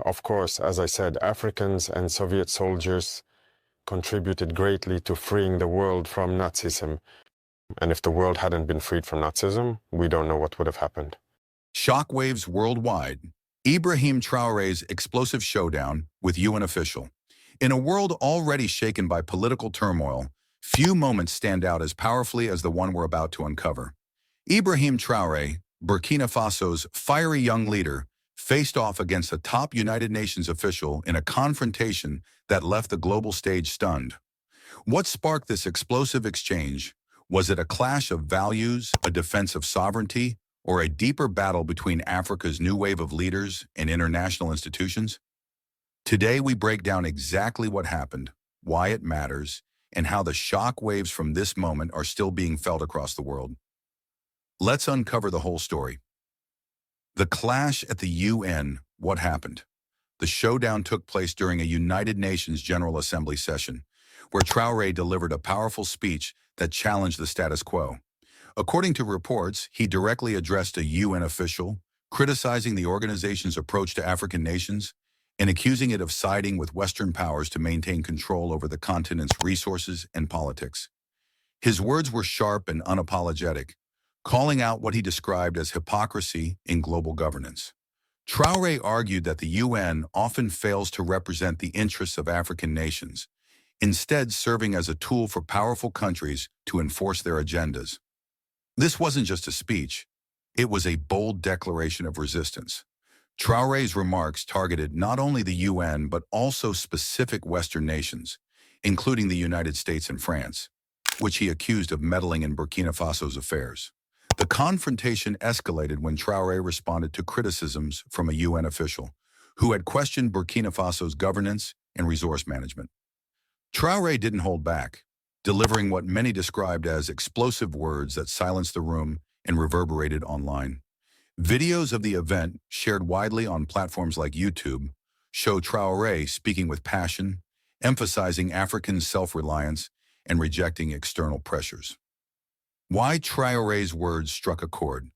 of course, as I said, Africans and Soviet soldiers contributed greatly to freeing the world from Nazism. And if the world hadn't been freed from Nazism, we don't know what would have happened. Shockwaves worldwide. Ibrahim Traoré's explosive showdown with UN official. In a world already shaken by political turmoil, few moments stand out as powerfully as the one we're about to uncover. Ibrahim Traoré, Burkina Faso's fiery young leader, faced off against a top United Nations official in a confrontation that left the global stage stunned. What sparked this explosive exchange? Was it a clash of values, a defense of sovereignty, or a deeper battle between Africa's new wave of leaders and international institutions? Today, we break down exactly what happened, why it matters, and how the shock waves from this moment are still being felt across the world. Let's uncover the whole story. The clash at the UN, what happened? The showdown took place during a United Nations General Assembly session, where Traoré delivered a powerful speech that challenged the status quo. According to reports, he directly addressed a UN official, criticizing the organization's approach to African nations and accusing it of siding with Western powers to maintain control over the continent's resources and politics. His words were sharp and unapologetic, calling out what he described as hypocrisy in global governance. Traoré argued that the UN often fails to represent the interests of African nations, instead serving as a tool for powerful countries to enforce their agendas. This wasn't just a speech, it was a bold declaration of resistance. Traoré's remarks targeted not only the UN but also specific Western nations, including the United States and France, which he accused of meddling in Burkina Faso's affairs. The confrontation escalated when Traoré responded to criticisms from a UN official who had questioned Burkina Faso's governance and resource management. Traoré didn't hold back, delivering what many described as explosive words that silenced the room and reverberated online. Videos of the event, shared widely on platforms like YouTube, show Traoré speaking with passion, emphasizing African self-reliance and rejecting external pressures. Why Traoré's words struck a chord?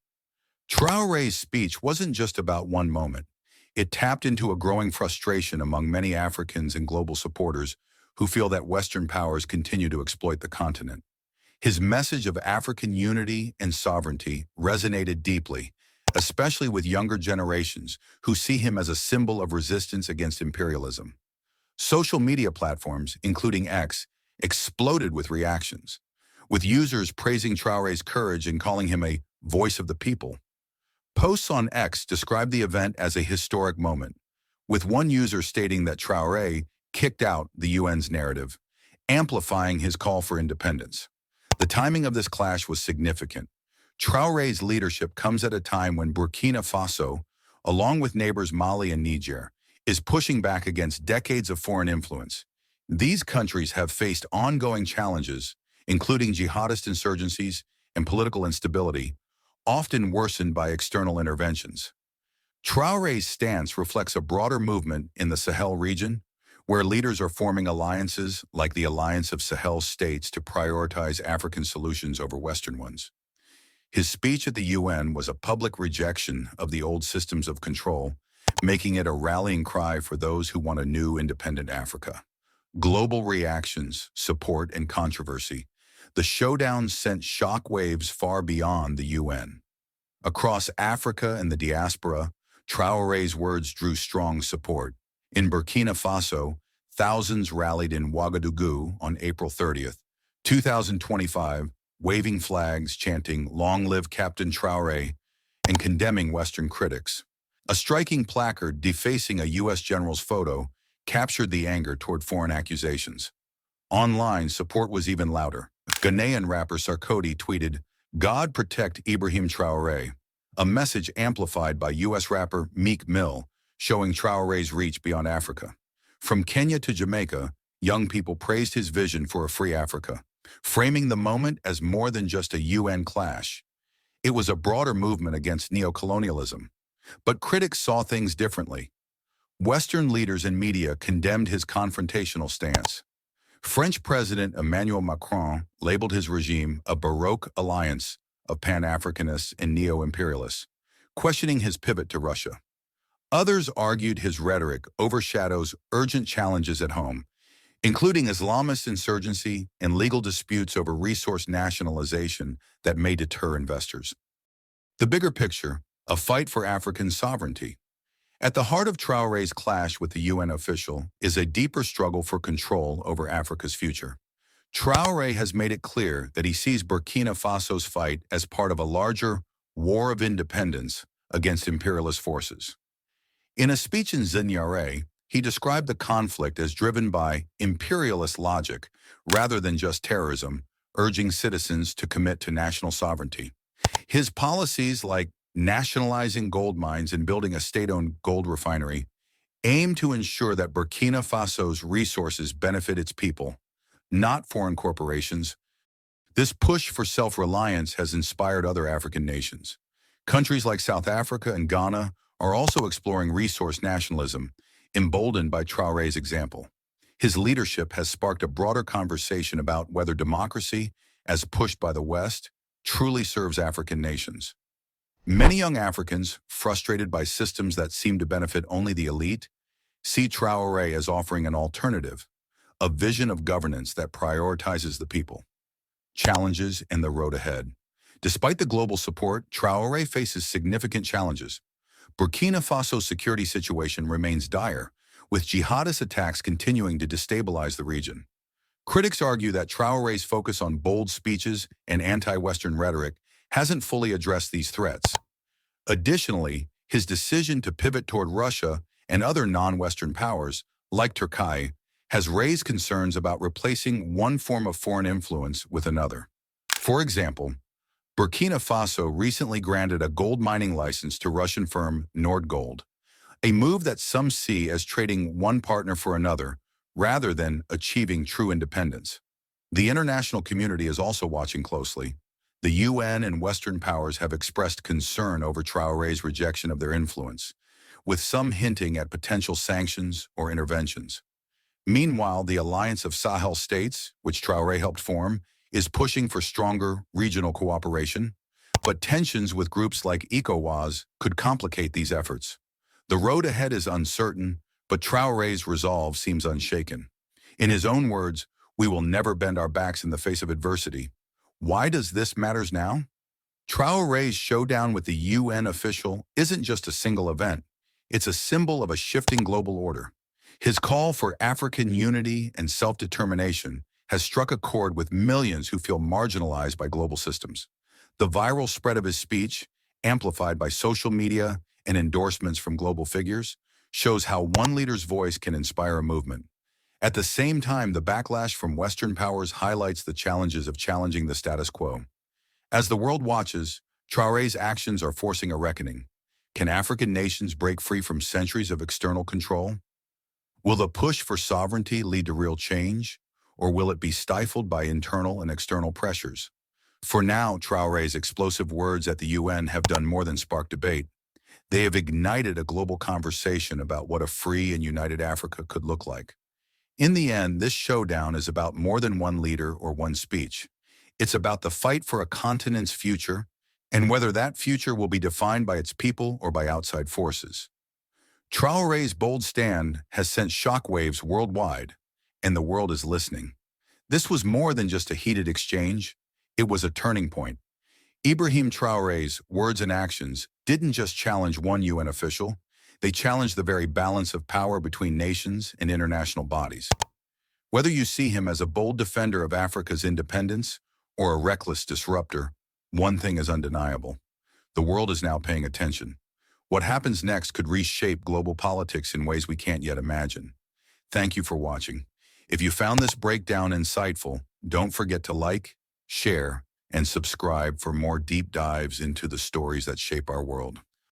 Traoré's speech wasn't just about one moment. It tapped into a growing frustration among many Africans and global supporters who feel that Western powers continue to exploit the continent. His message of African unity and sovereignty resonated deeply, especially with younger generations who see him as a symbol of resistance against imperialism. Social media platforms, including X, exploded with reactions, with users praising Traoré's courage and calling him a voice of the people. Posts on X described the event as a historic moment, with one user stating that Traoré kicked out the UN's narrative, amplifying his call for independence. The timing of this clash was significant. Traoré's leadership comes at a time when Burkina Faso, along with neighbors Mali and Niger, is pushing back against decades of foreign influence. These countries have faced ongoing challenges, including jihadist insurgencies and political instability, often worsened by external interventions. Traoré's stance reflects a broader movement in the Sahel region, where leaders are forming alliances like the Alliance of Sahel States to prioritize African solutions over Western ones. His speech at the UN was a public rejection of the old systems of control, making it a rallying cry for those who want a new independent Africa. Global reactions, support, and controversy. The showdown sent shockwaves far beyond the UN. Across Africa and the diaspora, Traoré's words drew strong support. In Burkina Faso, thousands rallied in Ouagadougou on April 30th, 2025, waving flags, chanting, "Long live Captain Traoré," and condemning Western critics. A striking placard defacing a U.S. general's photo captured the anger toward foreign accusations. Online, support was even louder. Ghanaian rapper Sarkodie tweeted, "God protect Ibrahim Traoré," a message amplified by U.S. rapper Meek Mill, showing Traoré's reach beyond Africa. From Kenya to Jamaica, young people praised his vision for a free Africa, framing the moment as more than just a UN clash. It was a broader movement against neocolonialism. But critics saw things differently. Western leaders and media condemned his confrontational stance. French President Emmanuel Macron labeled his regime a Baroque alliance of Pan-Africanists and neo-imperialists, questioning his pivot to Russia. Others argued his rhetoric overshadows urgent challenges at home, including Islamist insurgency and legal disputes over resource nationalization that may deter investors. The bigger picture, a fight for African sovereignty. At the heart of Traoré's clash with the UN official is a deeper struggle for control over Africa's future. Traoré has made it clear that he sees Burkina Faso's fight as part of a larger war of independence against imperialist forces. In a speech in Zinyaré, he described the conflict as driven by imperialist logic rather than just terrorism, urging citizens to commit to national sovereignty. His policies, like nationalizing gold mines and building a state-owned gold refinery, aim to ensure that Burkina Faso's resources benefit its people, not foreign corporations. This push for self-reliance has inspired other African nations. Countries like South Africa and Ghana are also exploring resource nationalism, emboldened by Traoré's example. His leadership has sparked a broader conversation about whether democracy, as pushed by the West, truly serves African nations. Many young Africans, frustrated by systems that seem to benefit only the elite, see Traoré as offering an alternative, a vision of governance that prioritizes the people. Challenges and the road ahead. Despite the global support, Traoré faces significant challenges. Burkina Faso's security situation remains dire, with jihadist attacks continuing to destabilize the region. Critics argue that Traoré's focus on bold speeches and anti-Western rhetoric hasn't fully addressed these threats. Additionally, his decision to pivot toward Russia and other non-Western powers, like Turkey, has raised concerns about replacing one form of foreign influence with another. For example, Burkina Faso recently granted a gold mining license to Russian firm Nordgold, a move that some see as trading one partner for another rather than achieving true independence. The international community is also watching closely. The UN and Western powers have expressed concern over Traoré's rejection of their influence, with some hinting at potential sanctions or interventions. Meanwhile, the Alliance of Sahel States, which Traoré helped form, is pushing for stronger regional cooperation, but tensions with groups like ECOWAS could complicate these efforts. The road ahead is uncertain, but Traoré's resolve seems unshaken. In his own words, "We will never bend our backs in the face of adversity." Why does this matter now? Traoré's showdown with the UN official isn't just a single event. It's a symbol of a shifting global order. His call for African unity and self-determination has struck a chord with millions who feel marginalized by global systems. The viral spread of his speech, amplified by social media and endorsements from global figures, shows how one leader's voice can inspire a movement. At the same time, the backlash from Western powers highlights the challenges of challenging the status quo. As the world watches, Traoré's actions are forcing a reckoning. Can African nations break free from centuries of external control? Will the push for sovereignty lead to real change, or will it be stifled by internal and external pressures? For now, Traoré's explosive words at the UN have done more than spark debate. They have ignited a global conversation about what a free and united Africa could look like. In the end, this showdown is about more than one leader or one speech. It's about the fight for a continent's future, and whether that future will be defined by its people or by outside forces. Traoré's bold stand has sent shockwaves worldwide, and the world is listening. This was more than just a heated exchange. It was a turning point. Ibrahim Traoré's words and actions didn't just challenge one UN official. They challenge the very balance of power between nations and international bodies. Whether you see him as a bold defender of Africa's independence or a reckless disruptor, one thing is undeniable. The world is now paying attention. What happens next could reshape global politics in ways we can't yet imagine. Thank you for watching. If you found this breakdown insightful, don't forget to like, share, and subscribe for more deep dives into the stories that shape our world.